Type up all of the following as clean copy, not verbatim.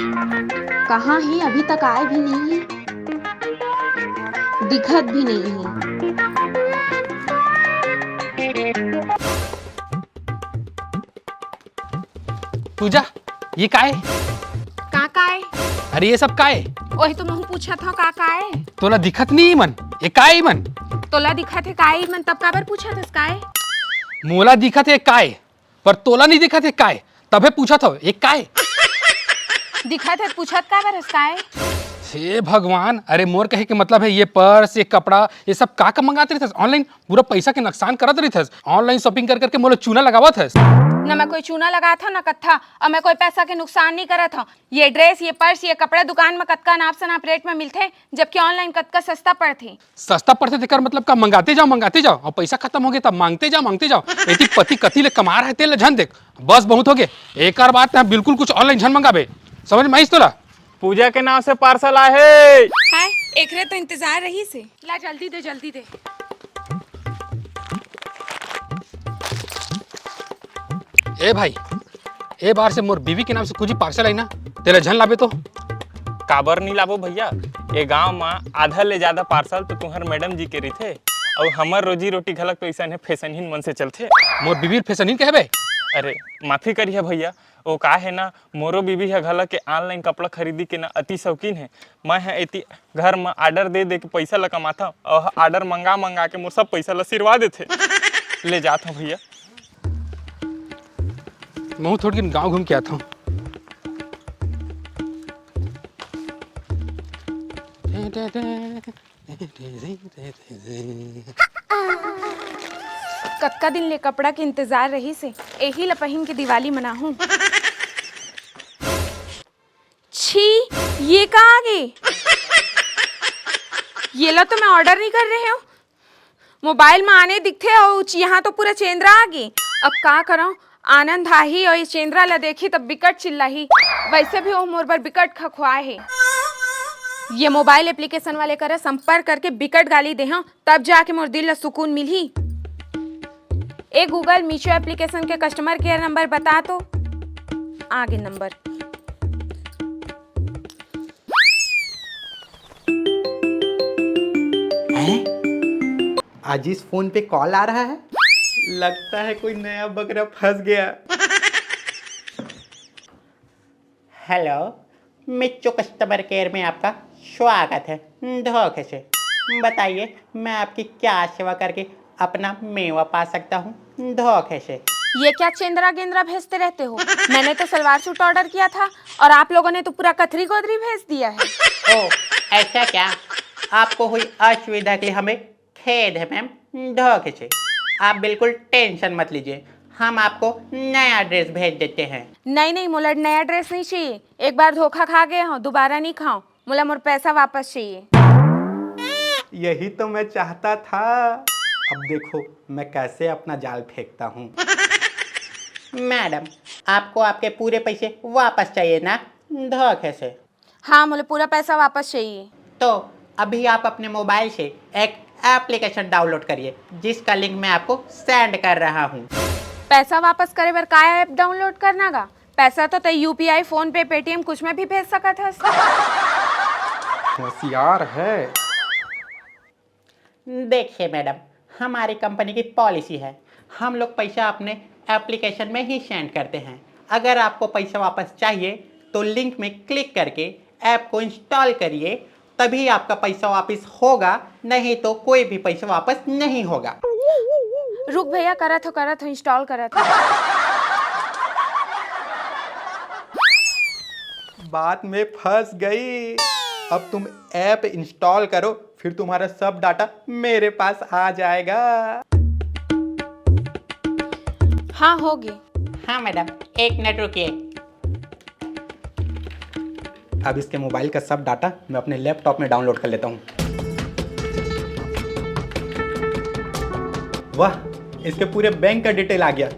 कहाँ है? अभी तक आए भी नहीं है, दिखत भी नहीं है। पूजा, ये का है? का है? अरे ये सब का है? वही तो मैं पूछा था का है? तोला दिखत नहीं मन? ये का है मन? तोला दिखा थे का मन तब काबर पूछा था का है? मोला दिखत है का है, पर तोला नहीं दिखत है का है, तबे पूछा था ये का है? दिखा थे पूछत काबर का है? हे भगवान, अरे मोर कहे के मतलब है ये पर्स, ये कपड़ा, ये सब का मंगाते रहते ऑनलाइन? पूरा पैसा के नुकसान करत रहते ऑनलाइन शॉपिंग कर करके मोला चूना लगावत है। न मैं कोई चूना लगा था न कत्था, और मैं कोई पैसा के नुकसान नहीं करा था। ये ड्रेस, ये पर्स, ये कपड़ा दुकान में कतका नाप से नाप रेट में मिलते, जबकि ऑनलाइन कतका सस्ता पड़ते। सस्ता पड़ते तेकर मतलब का मंगाते जाओ और पैसा खत्म हो गया तब मांगते जाओ। एती पति कति ले कमा रहे तेल झन देख, बस बहुत हो गए। एक और बात बिल्कुल कुछ ऑनलाइन झन मंगाबे, समझ में आई तोला? पूजा के नाम से पार्सल आए है। हाय, एकरे तो इंतजार रही से। ला जल्दी दे जल्दी दे। ए भाई, ए बार से मोर बीवी के नाम से कुछ पार्सल आई ना, तेरा झन लाबे तो काबर नहीं लाबो भैया, ये गांव में आधा ले ज्यादा पार्सल तो तुम्हार मैडम जी के रही थे, और हमार रोजी रोटी घलक तो ऐसा है फैशनहीन मन से चलते। मोर बीवी फैशनहीन कहबे? अरे माफी करिए भैया, वो का है ना, मोरो बीबी है घलक के ऑनलाइन कपड़ा खरीदी के ना अति शौकीन है। मैं है इति घर में ऑर्डर दे दे के पैसा ला कमाता, और ऑर्डर मंगा के मोर सब पैसा ला सिरवा देते। ले जाता भैया। मैं थोड़ी गांव घूम के आता हूँ। कतका दिन ले कपड़ा के इंतजार रही से, यही ला पहिन के दिवाली मनाहूं। छी, ये कहाँ आ गई? ये ला तो मैं ऑर्डर नहीं कर रहे हूँ, मोबाइल में आने दिखते और यहाँ तो पूरा चेंद्रा आ गई। अब का करूं? आनंद आई और ये चेंद्रा ला देखी तब बिकट चिल्लाई। वैसे भी वो मोर पर बिकट खखवाए है। ये मोबाइल एप्लीकेशन वाले करे संपर्क करके बिकट गाली दे हाँ, तब जाके मोर दिल ला सुकून मिली। ए गूगल, मीशो एप्लीकेशन के कस्टमर केयर नंबर बता तो। आगे नंबर। आज इस फोन पे कॉल आ रहा है, लगता है कोई नया बकरा फंस गया। हेलो, मिच्चो कस्टमर केयर में आपका स्वागत है। धोखे से बताइए मैं आपकी क्या सेवा करके अपना मेवा पा सकता हूँ? धोखे से। ये क्या चेंद्रा गेंद्रा भेजते रहते हो? मैंने तो सलवार सूट ऑर्डर किया था और आप लोगों ने तो पूरा कथरी गोदरी भेज दिया है। ओ ऐसा क्या? आपको हुई असुविधा के लिए हमें खेद है मैम। धोखे से आप बिल्कुल टेंशन मत लीजिए, हम आपको नया ड्रेस भेज देते हैं। नहीं मोला नया ड्रेस नहीं चाहिए, एक बार धोखा खा गए हो, दोबारा नहीं खाओ। मोला मोर पैसा वापस चाहिए। यही तो मैं चाहता था। अब देखो मैं कैसे अपना जाल फेंकता हूँ। मैडम, आपको आपके पूरे पैसे वापस चाहिए ना? धोखे से। हाँ, मुझे पूरा पैसा वापस चाहिए। तो अभी आप अपने मोबाइल से एक एप्लीकेशन डाउनलोड करिए, जिसका लिंक मैं आपको सेंड कर रहा हूँ। पैसा वापस करे बर का ऐप डाउनलोड करना गा? पैसा तो तय यूपीआई, फोन पे, पेटीएम कुछ में भी भेज सकत है। होशियार है। देखिए मैडम, हमारी कंपनी की पॉलिसी है, हम लोग पैसा अपने एप्लीकेशन में ही सेंड करते हैं। अगर आपको पैसा वापस चाहिए तो लिंक में क्लिक करके ऐप को इंस्टॉल करिए, तभी आपका पैसा वापस होगा, नहीं तो कोई भी पैसा वापस नहीं होगा। रुक भैया, करत हो इंस्टॉल करत हो। बात में फंस गई। अब तुम ऐप इंस्टॉल करो, फिर तुम्हारा सब डाटा मेरे पास आ जाएगा। हाँ, हो गई। हाँ मैडम, एक मिनट रुकिए। अब इसके मोबाइल का सब डाटा मैं अपने लैपटॉप में डाउनलोड कर लेता हूँ। वाह, इसके पूरे बैंक का डिटेल आ गया।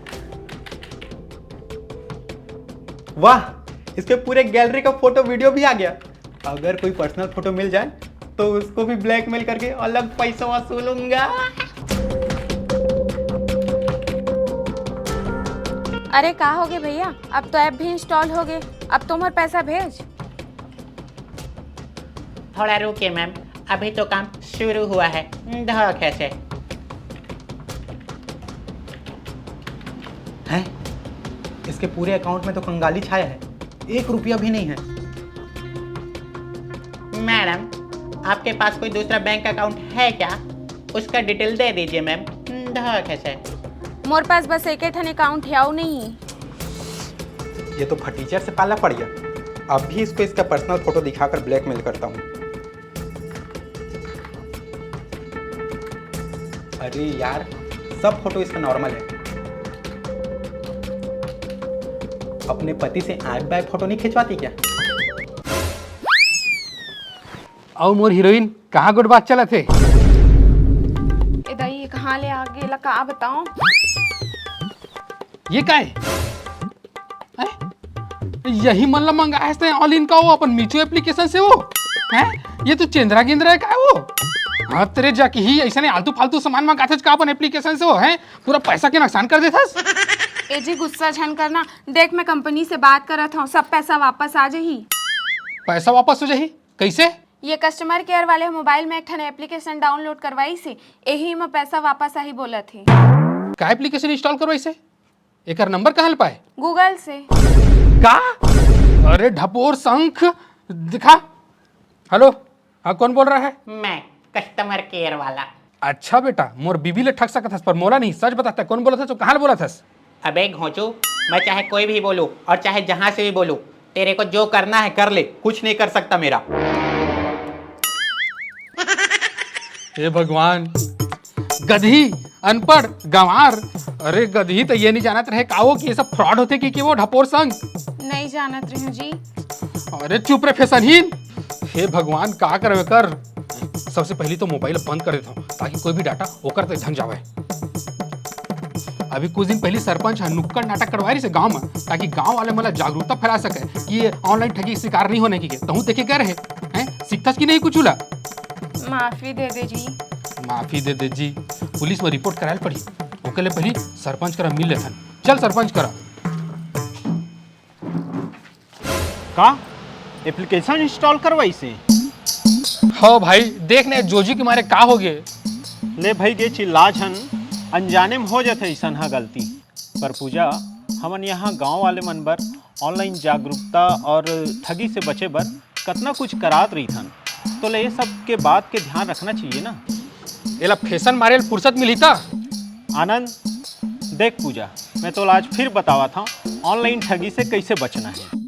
वाह, इसके पूरे गैलरी का फोटो वीडियो भी आ गया। अगर कोई पर्सनल फोटो मिल जाए तो उसको भी ब्लैकमेल करके अलग पैसा वसूलूंगा। अरे का हो गए भैया, अब तो ऐप भी इंस्टॉल हो गए, अब तुम और पैसा भेज। थोड़ा रुकिए मैम, अभी तो काम शुरू हुआ है। धोखे से हैं? इसके पूरे अकाउंट में तो कंगाली छाया है, 1 रुपया भी नहीं है। मैडम, आपके पास कोई दूसरा बैंक अकाउंट है क्या? उसका डिटेल दे दीजिए मैम। धोखे से। मोर पास बस एक ठन अकाउंट है और नहीं। ये तो फटीचर से पाला पड़ गया। अब भी इसको इसका पर्सनल फोटो दिखाकर ब्लैकमेल करता हूँ। अरे यार, सब फोटो इसका नॉर्मल है। अपने पति से आग बैग फोटो नहीं खिंचवाती क्या? और मोर हीरोइन कहाँ गुड बात चला थे? ए दाई कहाँ ले आ गेला का बताऊं? ये का है? यही मतलब मंगाए थे ऑल इन का वो अपन मीचू एप्लीकेशन से वो हैं? ये तो चेंद्रा गिंद्रा का है वो। हाँ तेरे जाके ही ऐसा नहीं आलतू फालतू सामान मंगाते का अपन एप्लीकेशन से वो हैं, पूरा पैसा के नुकसान कर देता। ए जी गुस्सा झन करना, देख मैं कंपनी से बात करत हूँ, सब पैसा वापस आ जाही। पैसा वापस हो जाही कैसे? ये कस्टमर केयर वाले मोबाइल में एक ठन एप्लीकेशन डाउनलोड करवाई से, यही में पैसा वापस आही बोलत थे। का एप्लीकेशन इंस्टॉल करवाई से? एक नंबर कहाँ पाए? गूगल से। का? अरे ढपोर शंख दिखा। हेलो, हाँ कौन बोल रहा है? मैं कस्टमर केयर वाला। अच्छा बेटा, मोर बीबी ले ठग सकत हस पर मोला नहीं, सच बताता कौन बोला था तो कहाँ बोला था? अबे घोंचू, मैं चाहे कोई भी बोलूं और चाहे जहां से भी बोलूं, तेरे को जो करना है कर ले, कुछ नहीं कर सकता मेरा। हे भगवान, गधी, अनपढ़, गंवार। अरे गधी तो ये नहीं जानत रहे काओ कि ये सब फ्रॉड होते कि वो ढपोर संग। नहीं जानत रही हूँ जी। अरे चुप रे फैशनहीन। हे भगवान का करवे कर। सबसे पहले तो मोबाइल बंद कर देता हूँ ताकि कोई भी डाटा होकर तक धन जावे। अभी कुछ दिन पहले सरपंच नुक्कड़ नाटक करवा रही से गांव में, ताकि गांव वाले मतलब जागरूकता फैला सके कि ये ऑनलाइन ठगी शिकार नहीं होने की। तहु देखे क्या रहे हैं, सीखता कि नहीं कुछ उला? माफी दे दे जी। माफी दे दे जी। पुलिस में रिपोर्ट करायल पड़ी, ओके ले पहले सरपंच करा मिल लेथन। चल सरपंच करा। का एप्लीकेशन इंस्टॉल करवाई से? हाँ भाई, देख ने जोजी के मारे का हो गए। ले भाई गे चिल्ला झन, अनजाने में हो जाते ऐसा हा गलती। पर पूजा, हमन यहाँ गांव वाले मन बर ऑनलाइन जागरूकता और ठगी से बचे बर कितना कुछ करात रही थन, तो ले ये सब के बात के ध्यान रखना चाहिए ना। एला फैशन मारे फुर्सत मिली था। आनंद देख पूजा, मैं तो आज फिर बतावा था ऑनलाइन ठगी से कैसे बचना है।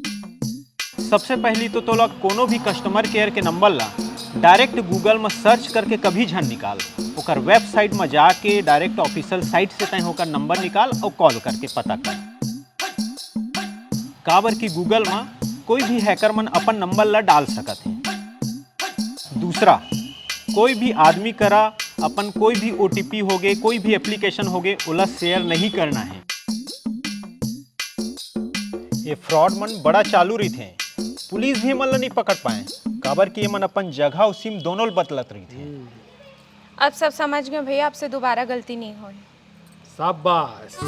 सबसे पहली तो तोला कोनो भी कस्टमर केयर के नंबर ला डायरेक्ट गूगल में सर्च करके कभी झन निकाल, ओकर वेबसाइट में जाके डायरेक्ट ऑफिशियल साइट से तय होकर नंबर निकाल और कॉल करके पता कर। काबर की गूगल में कोई भी हैकर मन अपन नंबर ला डाल सकत है। दूसरा, कोई भी आदमी करा अपन कोई भी OTP हो गए, कोई भी एप्लीकेशन हो गए, उला शेयर नहीं करना है। ये फ्रॉड मन बड़ा चालू रही थे, पुलिस भी मन नहीं पकड़ पाए, काबर कि ये मन अपन जगह और सिम दोनों बदलत रही थे। अब सब समझ गए भैया, आपसे दोबारा गलती नहीं होगी। शाबाश।